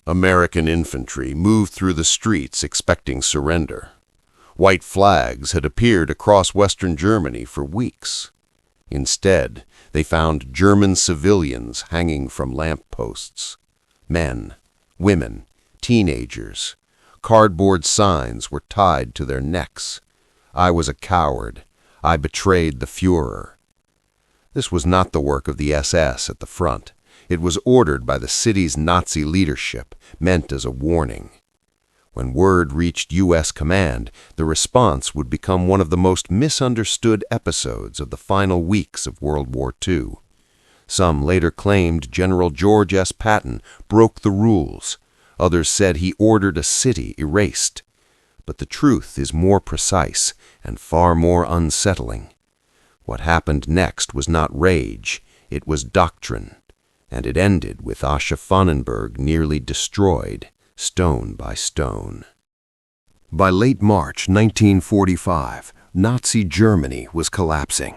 American infantry moved through the streets expecting surrender. White flags had appeared across Western Germany for weeks. Instead, they found German civilians hanging from lampposts. Men, women, teenagers. Cardboard signs were tied to their necks. I was a coward. I betrayed the Führer. This was not the work of the SS at the front. It was ordered by the city's Nazi leadership, meant as a warning. When word reached U.S. command, the response would become one of the most misunderstood episodes of the final weeks of World War II. Some later claimed General George S. Patton broke the rules. Others said he ordered a city erased. But the truth is more precise and far more unsettling. What happened next was not rage, it was doctrine, and it ended with Aschaffenburg nearly destroyed, stone by stone. By late March 1945, Nazi Germany was collapsing.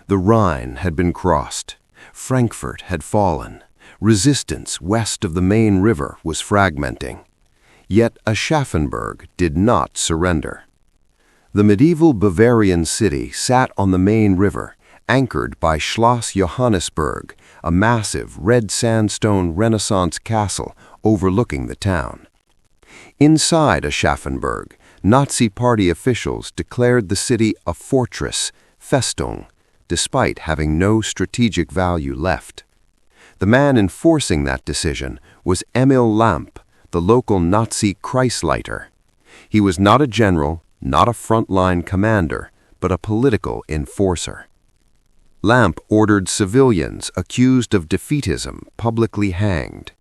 The Rhine had been crossed. Frankfurt had fallen. Resistance west of the main river was fragmenting. Yet Aschaffenburg did not surrender. The medieval Bavarian city sat on the main river, anchored by Schloss Johannisberg, a massive red sandstone Renaissance castle overlooking the town. Inside Aschaffenburg, Nazi Party officials declared the city a fortress, Festung, despite having no strategic value left. The man enforcing that decision was Emil Lamp, the local Nazi Kreisleiter. He was not a general, not a frontline commander, but a political enforcer. Lamp ordered civilians accused of defeatism publicly hanged.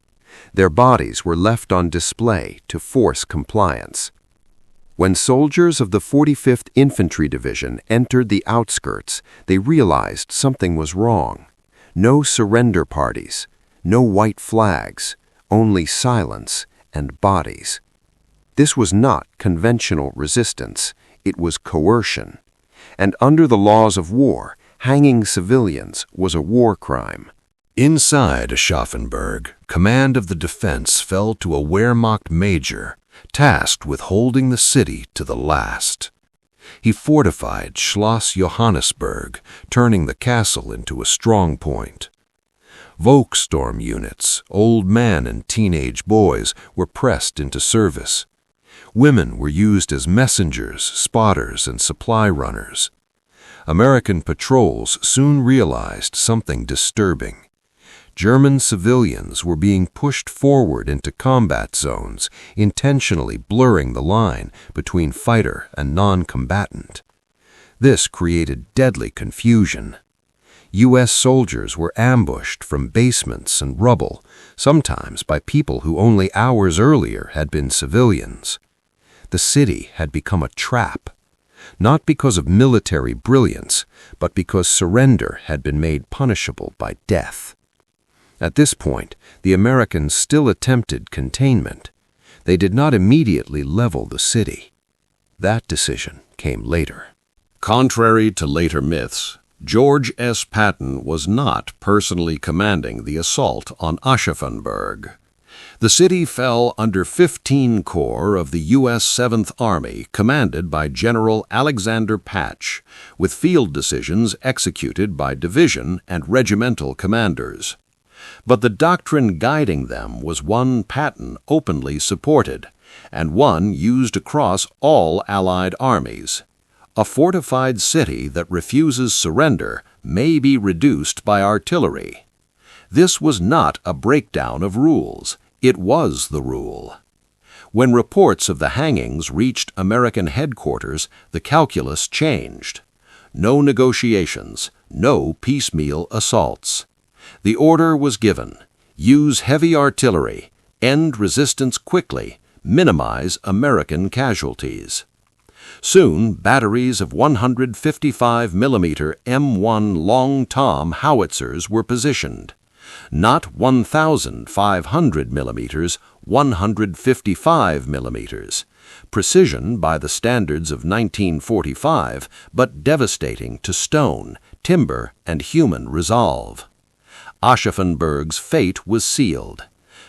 Their bodies were left on display to force compliance. When soldiers of the 45th Infantry Division entered the outskirts, they realized something was wrong. No surrender parties, no white flags, only silence and bodies. This was not conventional resistance, it was coercion. And under the laws of war, hanging civilians was a war crime. Inside Aschaffenburg, command of the defense fell to a Wehrmacht major, tasked with holding the city to the last. He fortified Schloss Johannisberg, turning the castle into a strong point. Volkssturm units, old men and teenage boys, were pressed into service. Women were used as messengers, spotters, and supply runners. American patrols soon realized something disturbing. German civilians were being pushed forward into combat zones, intentionally blurring the line between fighter and non-combatant. This created deadly confusion. U.S. soldiers were ambushed from basements and rubble, sometimes by people who only hours earlier had been civilians. The city had become a trap, not because of military brilliance, but because surrender had been made punishable by death. At this point, the Americans still attempted containment. They did not immediately level the city. That decision came later. Contrary to later myths, George S. Patton was not personally commanding the assault on Aschaffenburg. The city fell under 15 Corps of the U.S. 7th Army, commanded by General Alexander Patch, with field decisions executed by division and regimental commanders. But the doctrine guiding them was one Patton openly supported, and one used across all Allied armies. A fortified city that refuses surrender may be reduced by artillery. This was not a breakdown of rules. It was the rule. When reports of the hangings reached American headquarters, the calculus changed. No negotiations, no piecemeal assaults. The order was given: use heavy artillery, end resistance quickly, minimize American casualties. Soon, batteries of 155 mm M1 Long Tom howitzers were positioned. Not 1,500 mm, 155 mm. Precision by the standards of 1945, but devastating to stone, timber, and human resolve. Aschaffenburg's fate was sealed.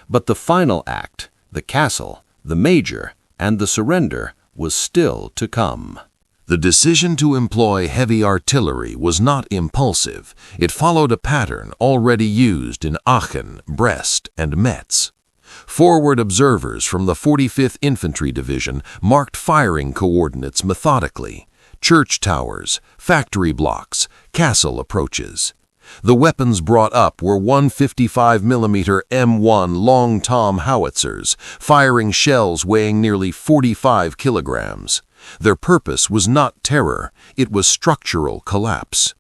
But the final act, the castle, the major, and the surrender was still to come. The decision to employ heavy artillery was not impulsive. It followed a pattern already used in Aachen, Brest, and Metz. Forward observers from the 45th Infantry Division marked firing coordinates methodically: church towers, factory blocks, castle approaches. The weapons brought up were 155mm M1 Long Tom howitzers, firing shells weighing nearly 45 kilograms. Their purpose was not terror, it was structural collapse.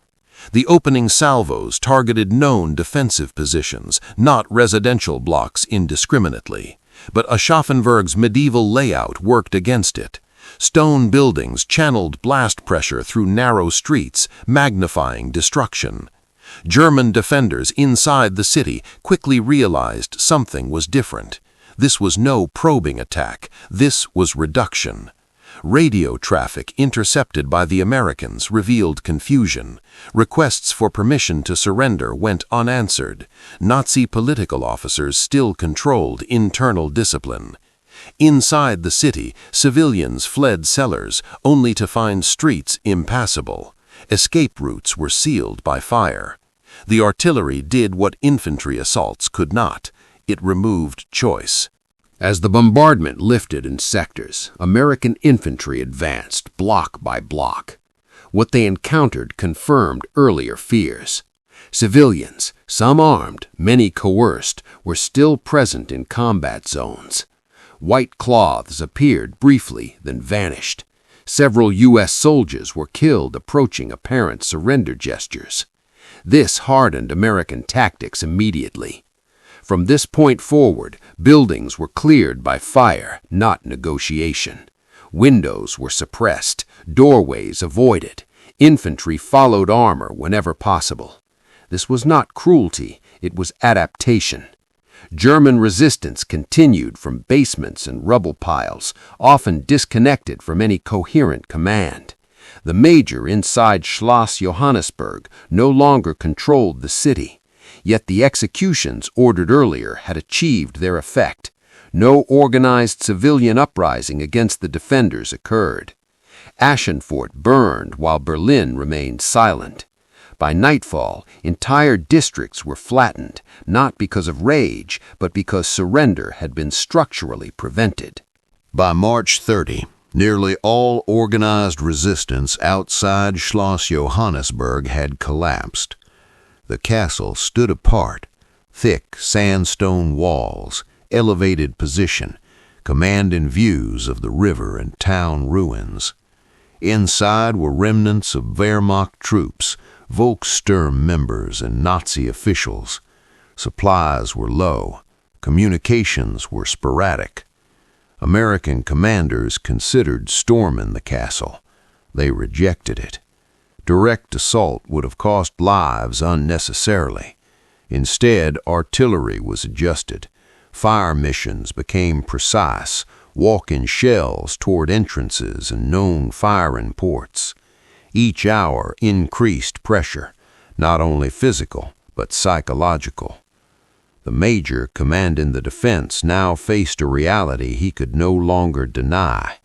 The opening salvos targeted known defensive positions, not residential blocks indiscriminately. But Aschaffenburg's medieval layout worked against it. Stone buildings channeled blast pressure through narrow streets, magnifying destruction. German defenders inside the city quickly realized something was different. This was no probing attack, this was reduction. Radio traffic intercepted by the Americans revealed confusion. Requests for permission to surrender went unanswered. Nazi political officers still controlled internal discipline. Inside the city, civilians fled cellars, only to find streets impassable. Escape routes were sealed by fire. The artillery did what infantry assaults could not. It removed choice. As the bombardment lifted in sectors, American infantry advanced block by block. What they encountered confirmed earlier fears. Civilians, some armed, many coerced, were still present in combat zones. White cloths appeared briefly, then vanished. Several U.S. soldiers were killed approaching apparent surrender gestures. This hardened American tactics immediately. From this point forward, buildings were cleared by fire, not negotiation. Windows were suppressed, doorways avoided. Infantry followed armor whenever possible. This was not cruelty, it was adaptation. German resistance continued from basements and rubble piles, often disconnected from any coherent command. The major inside Schloss Johannesburg no longer controlled the city. Yet the executions ordered earlier had achieved their effect. No organized civilian uprising against the defenders occurred. Aschaffenburg burned while Berlin remained silent. By nightfall, entire districts were flattened, not because of rage, but because surrender had been structurally prevented. By March 30, nearly all organized resistance outside Schloss Johannesburg had collapsed. The castle stood apart, thick sandstone walls, elevated position, commanding views of the river and town ruins. Inside were remnants of Wehrmacht troops, Volkssturm members, and Nazi officials. Supplies were low, communications were sporadic. American commanders considered storming the castle. They rejected it. Direct assault would have cost lives unnecessarily. Instead, artillery was adjusted. Fire missions became precise, walk-in shells toward entrances and known firing ports. Each hour increased pressure, not only physical, but psychological. The major commanding the defense now faced a reality he could no longer deny.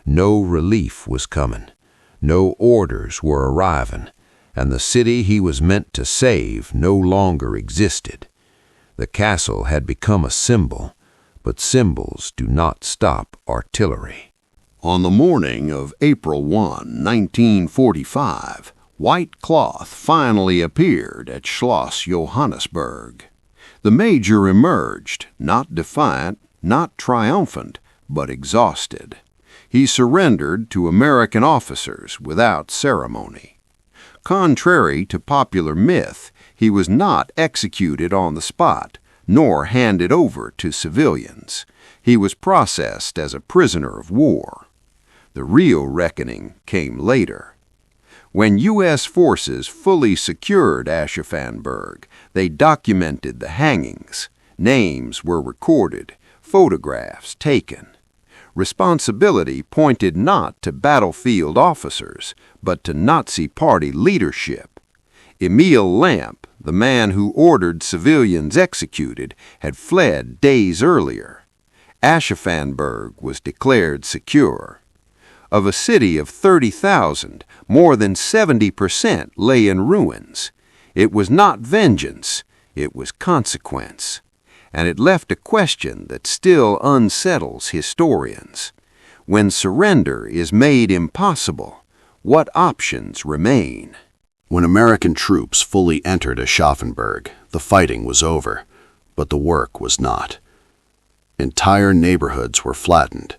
No relief was coming. No orders were arriving, and the city he was meant to save no longer existed. The castle had become a symbol, but symbols do not stop artillery. On the morning of April 1, 1945, white cloth finally appeared at Schloss Johannesburg. The major emerged, not defiant, not triumphant, but exhausted. He surrendered to American officers without ceremony. Contrary to popular myth, he was not executed on the spot, nor handed over to civilians. He was processed as a prisoner of war. The real reckoning came later. When U.S. forces fully secured Aschaffenburg, they documented the hangings. Names were recorded, photographs taken. Responsibility pointed not to battlefield officers, but to Nazi Party leadership. Emil Lamp, the man who ordered civilians executed, had fled days earlier. Aschaffenburg was declared secure. Of a city of 30,000, more than 70% lay in ruins. It was not vengeance, it was consequence. And it left a question that still unsettles historians. When surrender is made impossible, what options remain? When American troops fully entered Aschaffenburg, the fighting was over, but the work was not. Entire neighborhoods were flattened.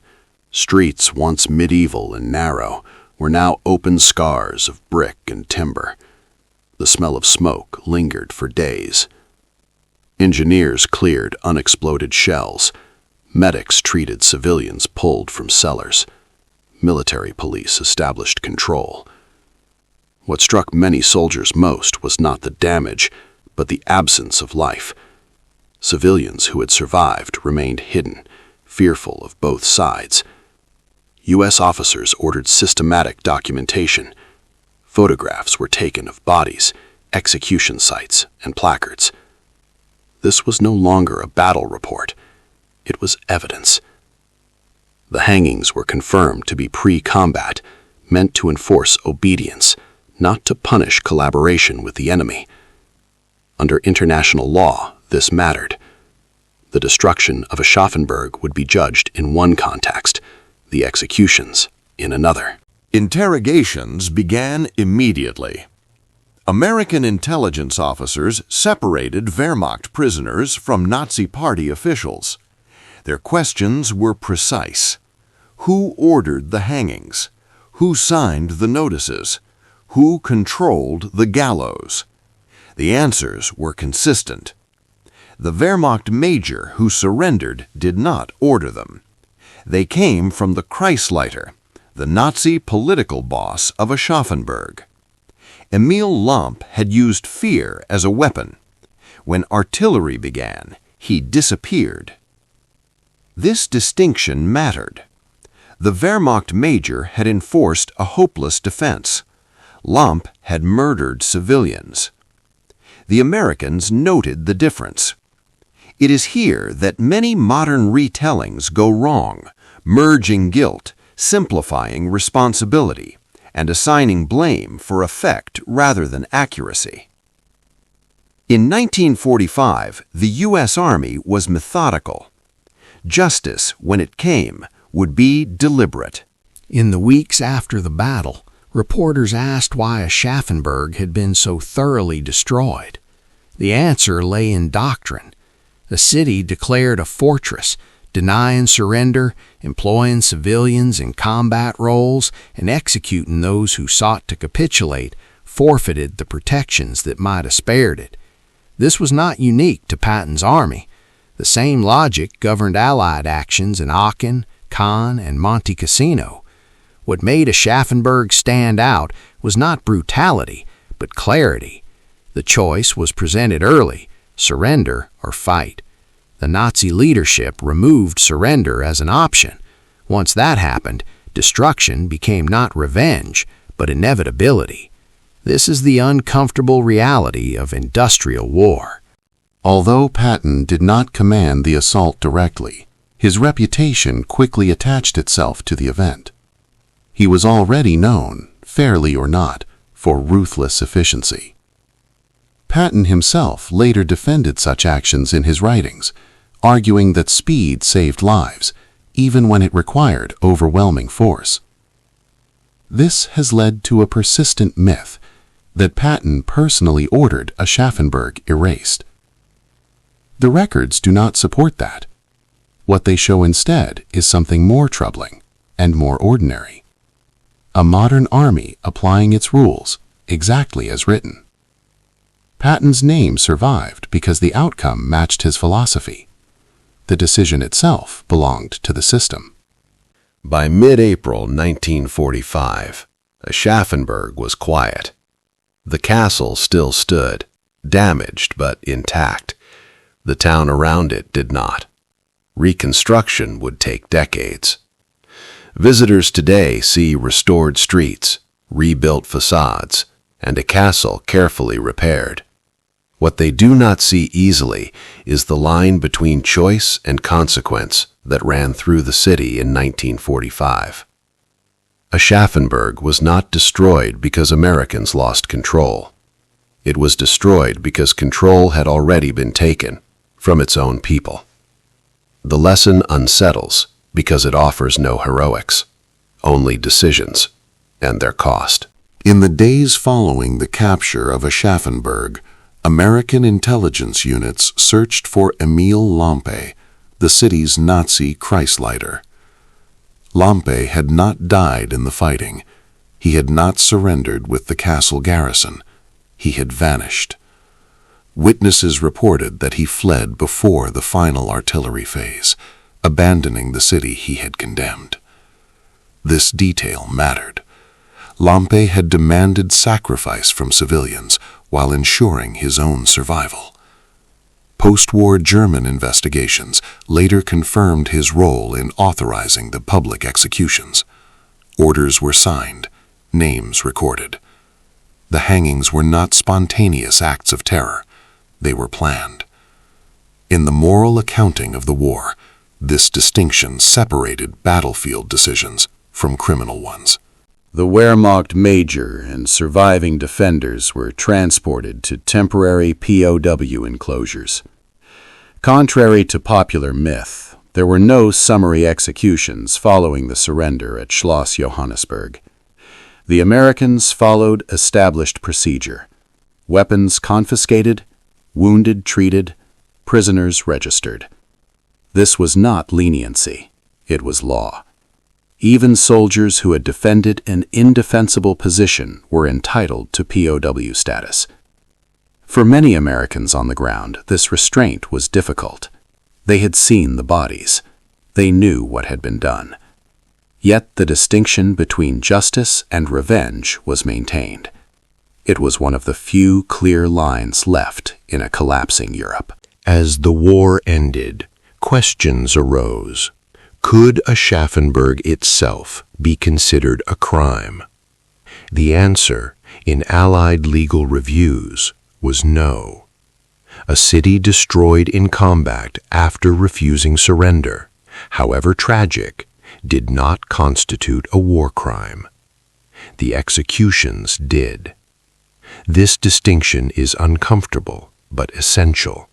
Streets once medieval and narrow were now open scars of brick and timber. The smell of smoke lingered for days. Engineers cleared unexploded shells. Medics treated civilians pulled from cellars. Military police established control. What struck many soldiers most was not the damage, but the absence of life. Civilians who had survived remained hidden, fearful of both sides. U.S. officers ordered systematic documentation. Photographs were taken of bodies, execution sites, and placards. This was no longer a battle report. It was evidence. The hangings were confirmed to be pre-combat, meant to enforce obedience, not to punish collaboration with the enemy. Under international law, this mattered. The destruction of Aschaffenburg would be judged in one context, the executions in another. Interrogations began immediately. American intelligence officers separated Wehrmacht prisoners from Nazi Party officials. Their questions were precise. Who ordered the hangings? Who signed the notices? Who controlled the gallows? The answers were consistent. The Wehrmacht major who surrendered did not order them. They came from the Kreisleiter, the Nazi political boss of Aschaffenburg. Emil Lamp had used fear as a weapon. When artillery began, he disappeared. This distinction mattered. The Wehrmacht major had enforced a hopeless defense. Lamp had murdered civilians. The Americans noted the difference. It is here that many modern retellings go wrong, merging guilt, simplifying responsibility, and assigning blame for effect rather than accuracy. In 1945, the U.S. Army was methodical. Justice, when it came, would be deliberate. In the weeks after the battle, reporters asked why Aschaffenburg had been so thoroughly destroyed. The answer lay in doctrine. The city declared a fortress, denying surrender, employing civilians in combat roles, and executing those who sought to capitulate, forfeited the protections that might have spared it. This was not unique to Patton's army. The same logic governed Allied actions in Aachen, Caen, and Monte Cassino. What made Aschaffenburg stand out was not brutality, but clarity. The choice was presented early: surrender or fight. The Nazi leadership removed surrender as an option. Once that happened, destruction became not revenge, but inevitability. This is the uncomfortable reality of industrial war. Although Patton did not command the assault directly, his reputation quickly attached itself to the event. He was already known, fairly or not, for ruthless efficiency. Patton himself later defended such actions in his writings, arguing that speed saved lives, even when it required overwhelming force. This has led to a persistent myth that Patton personally ordered Aschaffenburg erased. The records do not support that. What they show instead is something more troubling and more ordinary: a modern army applying its rules exactly as written. Patton's name survived because the outcome matched his philosophy. The decision itself belonged to the system. By mid-April 1945, Aschaffenburg was quiet. The castle still stood, damaged but intact. The town around it did not. Reconstruction would take decades. Visitors today see restored streets, rebuilt facades, and a castle carefully repaired. What they do not see easily is the line between choice and consequence, that ran through the city in 1945. Aschaffenburg was not destroyed because Americans lost control. It was destroyed because control had already been taken from its own people. The lesson unsettles because it offers no heroics, only decisions and their cost. In the days following the capture of Aschaffenburg, American intelligence units searched for Emil Lampe, the city's Nazi Kreisleiter. Lampe had not died in the fighting. He had not surrendered with the castle garrison. He had vanished. Witnesses reported that he fled before the final artillery phase, abandoning the city he had condemned. This detail mattered. Lampe had demanded sacrifice from civilians while ensuring his own survival. Post-war German investigations later confirmed his role in authorizing the public executions. Orders were signed, names recorded. The hangings were not spontaneous acts of terror. They were planned. In the moral accounting of the war, this distinction separated battlefield decisions from criminal ones. The Wehrmacht major and surviving defenders were transported to temporary POW enclosures. Contrary to popular myth, there were no summary executions following the surrender at Schloss Johannesburg. The Americans followed established procedure: weapons confiscated, wounded treated, prisoners registered. This was not leniency, it was law. Even soldiers who had defended an indefensible position were entitled to POW status. For many Americans on the ground, this restraint was difficult. They had seen the bodies. They knew what had been done. Yet the distinction between justice and revenge was maintained. It was one of the few clear lines left in a collapsing Europe. As the war ended, questions arose. Could Aschaffenburg itself be considered a crime? The answer, in Allied legal reviews, was no. A city destroyed in combat after refusing surrender, however tragic, did not constitute a war crime. The executions did. This distinction is uncomfortable but essential.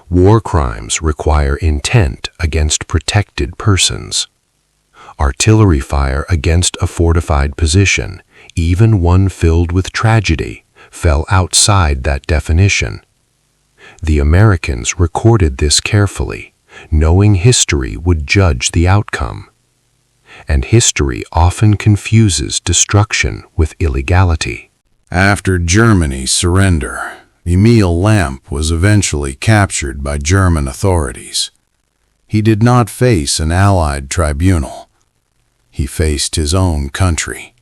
War crimes require intent against protected persons. Artillery fire against a fortified position, even one filled with tragedy, fell outside that definition. The Americans recorded this carefully, knowing history would judge the outcome. And history often confuses destruction with illegality. After Germany's surrender, Emil Lampe was eventually captured by German authorities. He did not face an Allied tribunal. He faced his own country.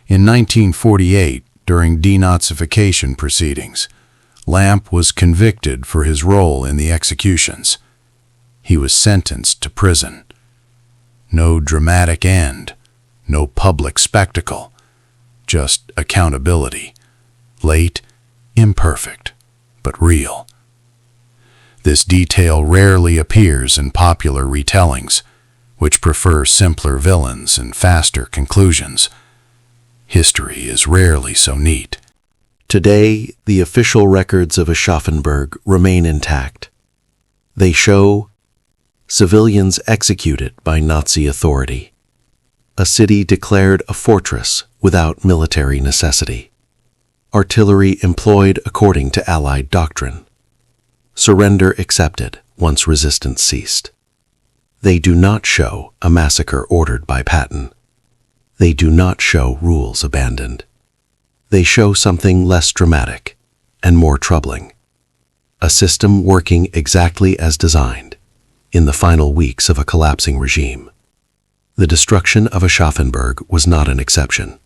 In 1948, during denazification proceedings, Lampe was convicted for his role in the executions. He was sentenced to prison. No dramatic end, no public spectacle, just accountability. Late, imperfect, but real. This detail rarely appears in popular retellings, which prefer simpler villains and faster conclusions. History is rarely so neat. Today, the official records of Aschaffenburg remain intact. They show civilians executed by Nazi authority, a city declared a fortress without military necessity, artillery employed according to Allied doctrine, surrender accepted once resistance ceased. They do not show a massacre ordered by Patton. They do not show rules abandoned. They show something less dramatic and more troubling, a system working exactly as designed in the final weeks of a collapsing regime. The destruction of Aschaffenburg was not an exception.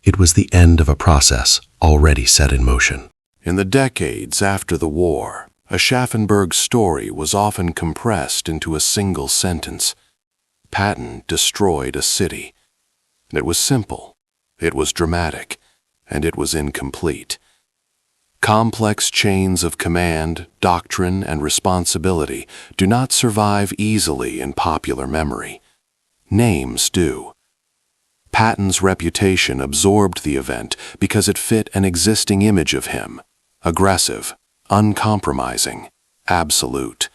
It was the end of a process already set in motion. In the decades after the war, Aschaffenburg's story was often compressed into a single sentence. Patton destroyed a city. It was simple, it was dramatic, and it was incomplete. Complex chains of command, doctrine, and responsibility do not survive easily in popular memory. Names do. Patton's reputation absorbed the event because it fit an existing image of him: aggressive, uncompromising, absolute.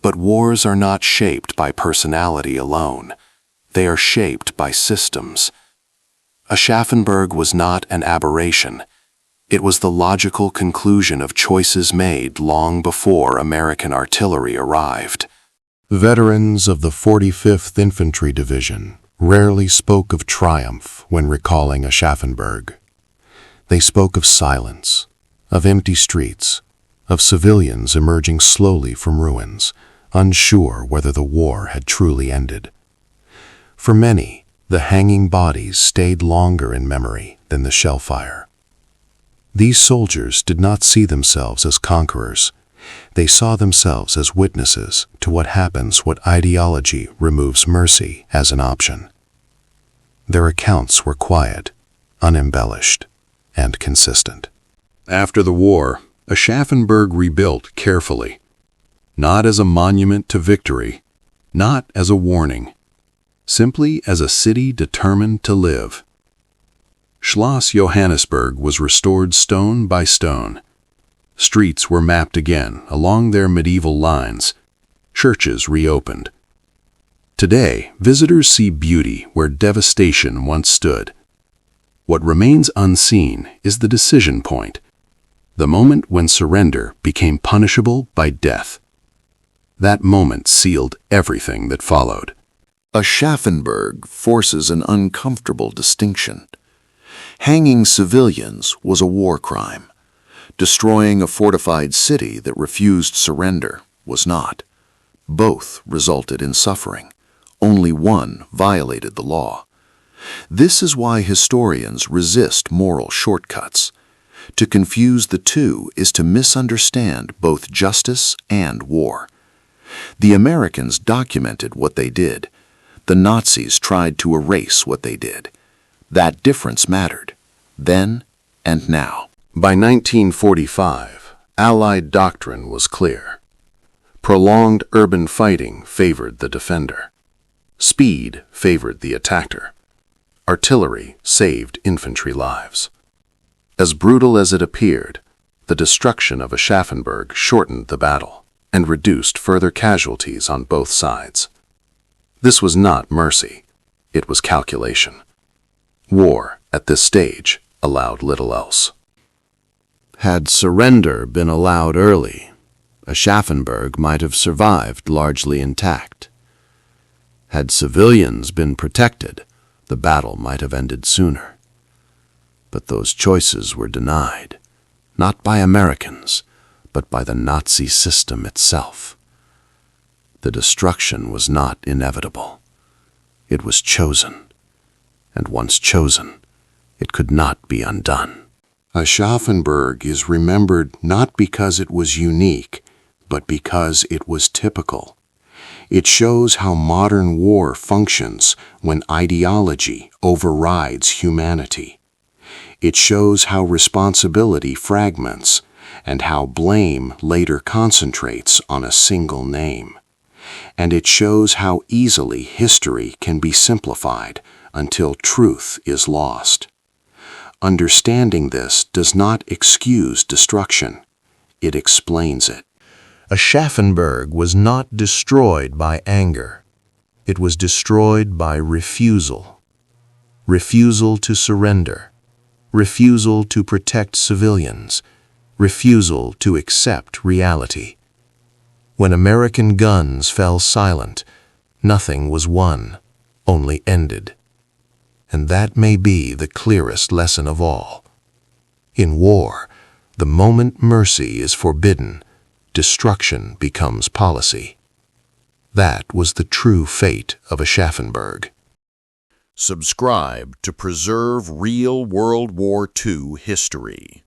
But wars are not shaped by personality alone. They are shaped by systems. Aschaffenburg was not an aberration. It was the logical conclusion of choices made long before American artillery arrived. Veterans of the 45th Infantry Division rarely spoke of triumph when recalling Aschaffenburg. They spoke of silence, of empty streets, of civilians emerging slowly from ruins, unsure whether the war had truly ended. For many, the hanging bodies stayed longer in memory than the shell fire. These soldiers did not see themselves as conquerors. They saw themselves as witnesses to what happens when ideology removes mercy as an option. Their accounts were quiet, unembellished, and consistent. After the war, Aschaffenburg rebuilt carefully, not as a monument to victory, not as a warning, simply as a city determined to live. Schloss Johannesburg was restored stone by stone. Streets were mapped again along their medieval lines. Churches reopened. Today, visitors see beauty where devastation once stood. What remains unseen is the decision point, the moment when surrender became punishable by death. That moment sealed everything that followed. Aschaffenburg forces an uncomfortable distinction. Hanging civilians was a war crime. Destroying a fortified city that refused surrender was not. Both resulted in suffering. Only one violated the law. This is why historians resist moral shortcuts. To confuse the two is to misunderstand both justice and war. The Americans documented what they did. The Nazis tried to erase what they did. That difference mattered, then and now. By 1945, Allied doctrine was clear. Prolonged urban fighting favored the defender. Speed favored the attacker. Artillery saved infantry lives. As brutal as it appeared, the destruction of Aschaffenburg shortened the battle and reduced further casualties on both sides. This was not mercy, it was calculation. War, at this stage, allowed little else. Had surrender been allowed early, Aschaffenburg might have survived largely intact. Had civilians been protected, the battle might have ended sooner. But those choices were denied, not by Americans, but by the Nazi system itself. The destruction was not inevitable. It was chosen, and once chosen, it could not be undone. Aschaffenburg is remembered not because it was unique, but because it was typical. It shows how modern war functions when ideology overrides humanity. It shows how responsibility fragments and how blame later concentrates on a single name. And it shows how easily history can be simplified until truth is lost. Understanding this does not excuse destruction. It explains it. Aschaffenburg was not destroyed by anger. It was destroyed by refusal. Refusal to surrender. Refusal to protect civilians. Refusal to accept reality. When American guns fell silent, nothing was won, only ended. And that may be the clearest lesson of all. In war, the moment mercy is forbidden, destruction becomes policy. That was the true fate of Aschaffenburg. Subscribe to preserve real World War II history.